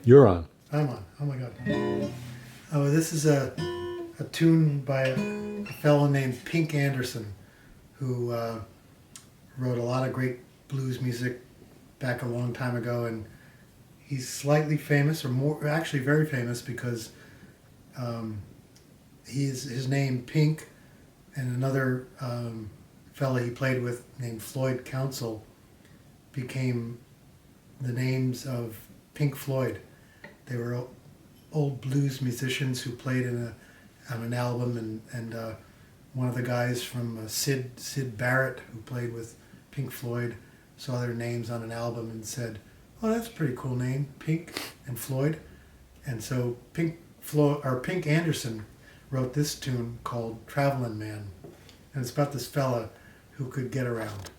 You're on. I'm on. Oh my God. Oh, this is a tune by a fellow named Pink Anderson, who wrote a lot of great blues music back a long time ago, and he's slightly famous, or more, actually very famous, because his name Pink and another fellow he played with named Floyd Council became the names of Pink Floyd. They were old blues musicians who played on an album, and one of the guys from Sid Barrett, who played with Pink Floyd, saw their names on an album and said, "Oh, that's a pretty cool name, Pink and Floyd." And so Pink Anderson wrote this tune called "Travelin' Man," and it's about this fella who could get around.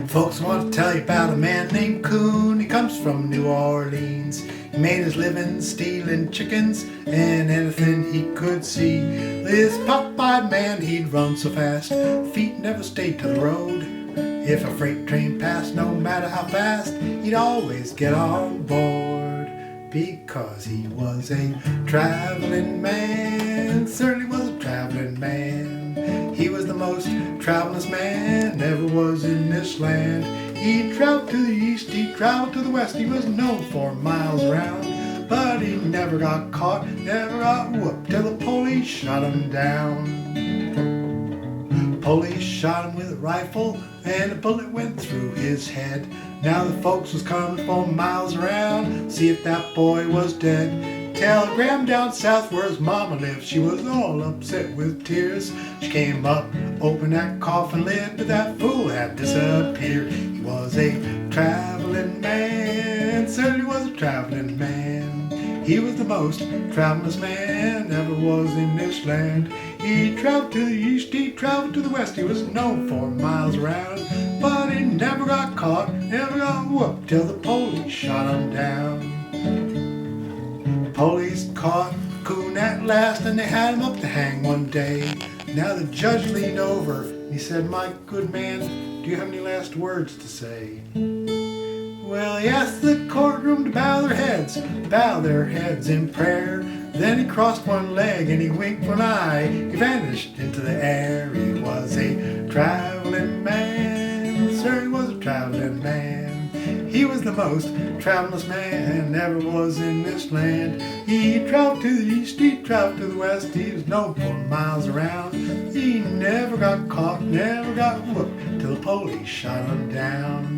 Folks want to tell you about a man named Coon. He comes from New Orleans. He made his living stealing chickens and anything he could see. This pop-eyed man, he'd run so fast, feet never stayed to the road. If a freight train passed, no matter how fast, he'd always get on board. Because he was a traveling man, certainly was a traveling man. He was the most travelingest man ever was in this land. He traveled to the east, he traveled to the west, he was known for miles around. But he never got caught, never got whooped, till the police shot him down. Police shot him with a rifle, and a bullet went through his head. Now the folks was coming from miles around, see if that boy was dead. Telegram down south where his mama lived, she was all upset with tears. She came up, opened that coffin lid, but that fool had disappeared. He was a traveling man, certainly was a traveling man. He was the most travelingest man ever was in this land. He traveled to the east, he traveled to the west, he was known for miles around. But he never got caught, never got whooped, till the police shot him down. Police caught Coon at last, and they had him up to hang one day. Now the judge leaned over, and he said, "My good man, do you have any last words to say?" Well, he asked the courtroom to bow their heads in prayer. Then he crossed one leg and he winked one eye. He vanished into the air. He was a traveling man, sir, he was a traveling man. He was the most travelingest man ever was in this land. He traveled to the east, he traveled to the west, he was known for miles around. He never got caught, never got whooped, till the police shot him down.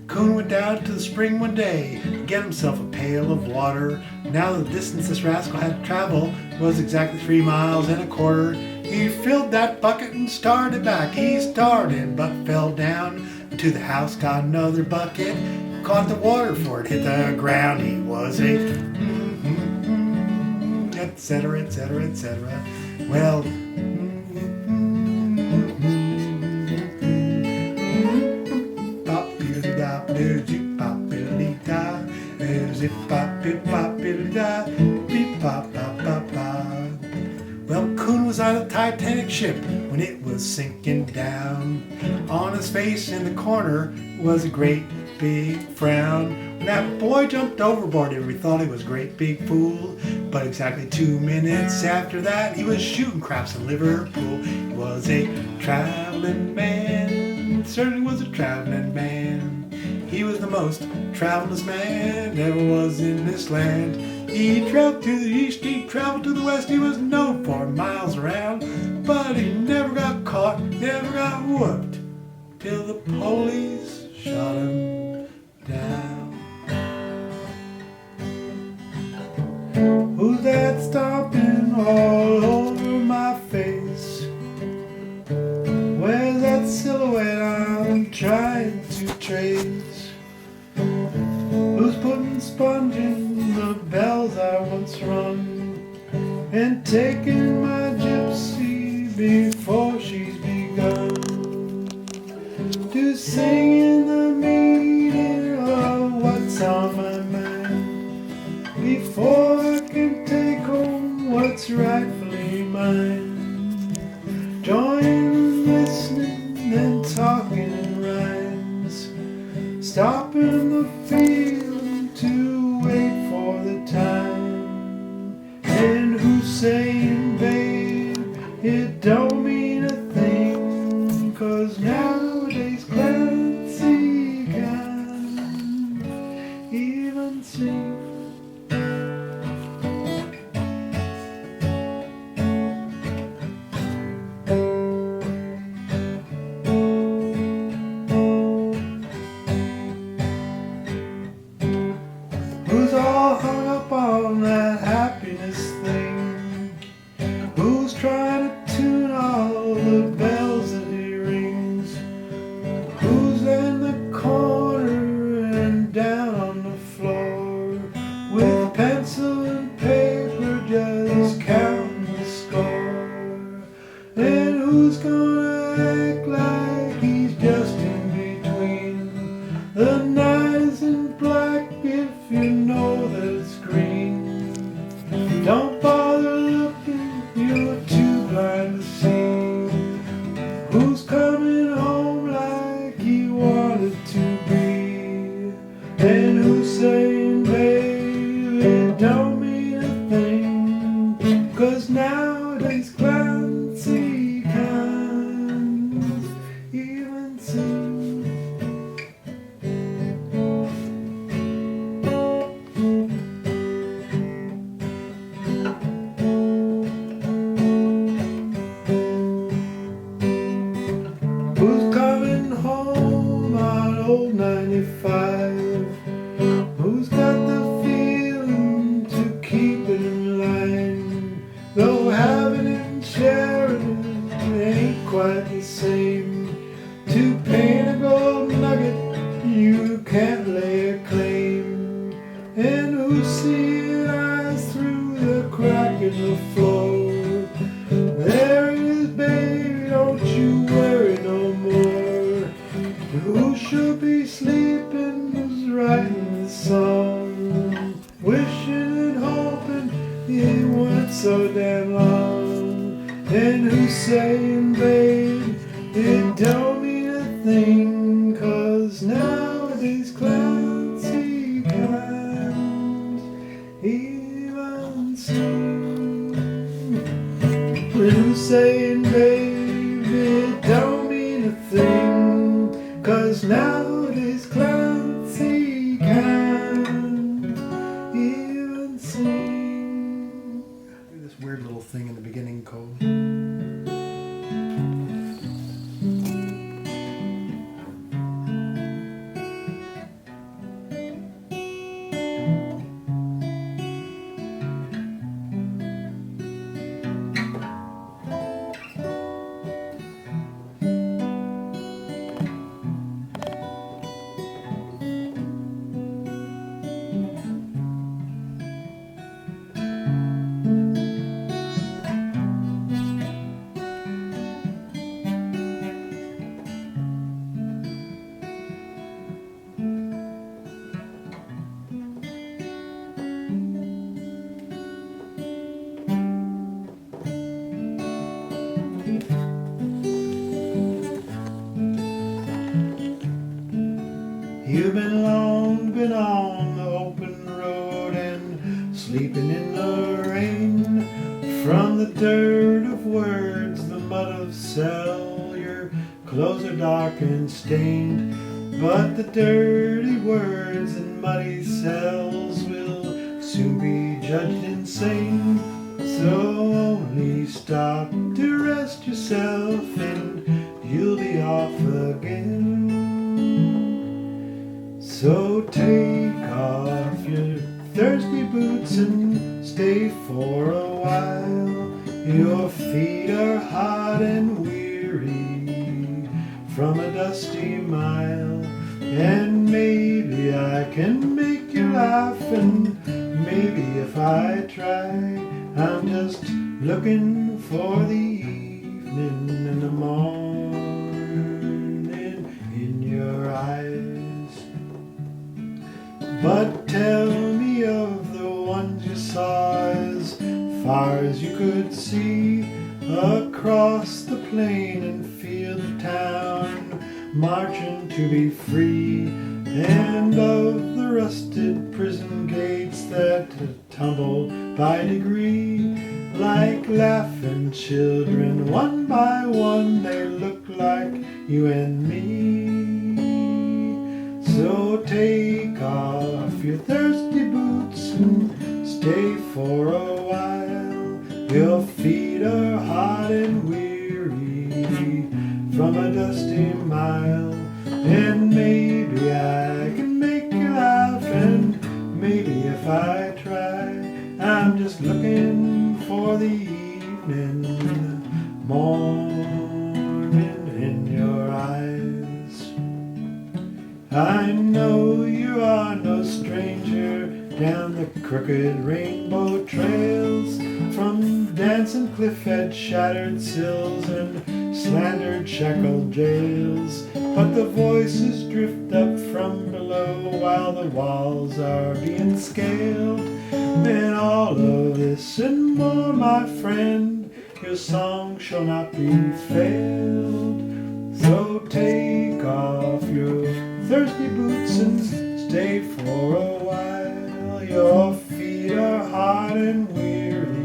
Coon went down to the spring one day to get himself a pail of water. Now the distance this rascal had to travel was exactly 3 miles and a quarter. He filled that bucket and started back. He started but fell down. To the house got another bucket, caught the water for it hit the ground. He was a etc., etc., etc. Well, well, Coon was on a Titanic ship when it was sinking down. On his face in the corner was a great big frown. When that boy jumped overboard, everybody thought he was a great big fool. But exactly 2 minutes after that, he was shooting craps in Liverpool. He was a traveling man, certainly was a traveling man. He was the most travelingest man ever was in this land. He traveled to the east, he traveled to the west, he was known for miles around. But he never got caught, never got whooped, till the police shot him down. Who's that stomping all over my face? Where's that silhouette I'm trying to trace? Who's putting sponge in the bells I once rung? and taking my gypsy before she's begun to sing in the meaning of what's on my mind before I can take home what's rightfully mine. Join listening and talking in rhymes, stopping the field to wait for the time. And who's saying, babe, it don't mean a thing, 'cause nowadays Clancy can't even sing. Who's all hung up on that happiness thing? Who's trying to tune all the bells that he rings? Who's in the corner and down on the floor with pencil and paper just counting the score? And who's gonna act like he's just in between? The night is in black if you know that it's green. Don't bother looking, you're too blind to see. Who's coming home like he wanted to be? And who's saying, babe, it don't mean a thing, 'cause nowadays Clancy can't even sing. Who's coming home on old 95? Who's got the feeling to keep it in line? Though having and sharing ain't quite the same. To paint a gold nugget you can't lay a claim. And who's seeing eyes through the crack in the floor? There it is, baby, don't you worry no more. Who should be sleeping is writing the song, wishing and hoping it weren't so damn long. And who's saying, babe, it don't mean a thing, 'cause nowadays Clancy can't even sing. And who's saying, babe, it don't mean a thing, 'cause nowadays Clancy can't even sing. Do this weird little thing in the beginning, Cole. You've been on the open road and sleeping in the rain. From the dirt of words, the mud of cell, your clothes are dark and stained. But the dirty words and muddy cells will soon be judged insane. So only stop to rest yourself and you'll be off again. So take off your thirsty boots and stay for a while. Your feet are hot and weary from a dusty mile. And maybe I can make you laugh, and maybe if I try, I'm just looking for the evening and the morning in your eyes. But tell me of the ones you saw as far as you could see, across the plain and field of town, marching to be free, and of the rusted prison gates that tumble by degree, like laughing children. One by one they look like you and me. So take off your thirsty boots and stay for a while. Your feet are hot and weary from a dusty mile, and maybe I can make you laugh, and maybe if I try, I'm just looking for the evening, morning in your eyes. I know you are no stranger down the crooked rainbow trails, from dancing cliff edge shattered sills and slandered shackled jails. But the voices drift up from below while the walls are being scaled. And all of this and more, my friend, your song shall not be failed. So take off your thirsty boots and stay for a while. Your feet are hot and weary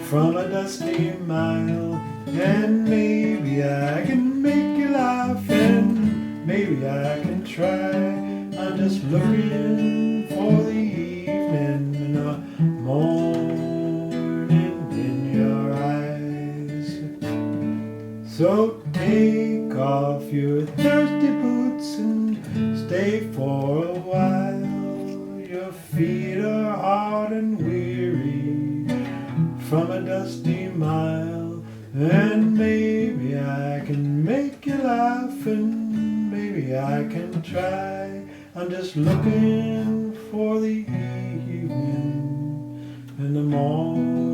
from a dusty mile, and maybe I can make you laugh, and maybe I can try. I'm just looking for the evening and the morning in your eyes. So take off your thirsty boots and stay for a while. Your feet are hot and weary from a dusty mile, and maybe I can make you laugh, and maybe I can try. I'm just looking for the evening and the morning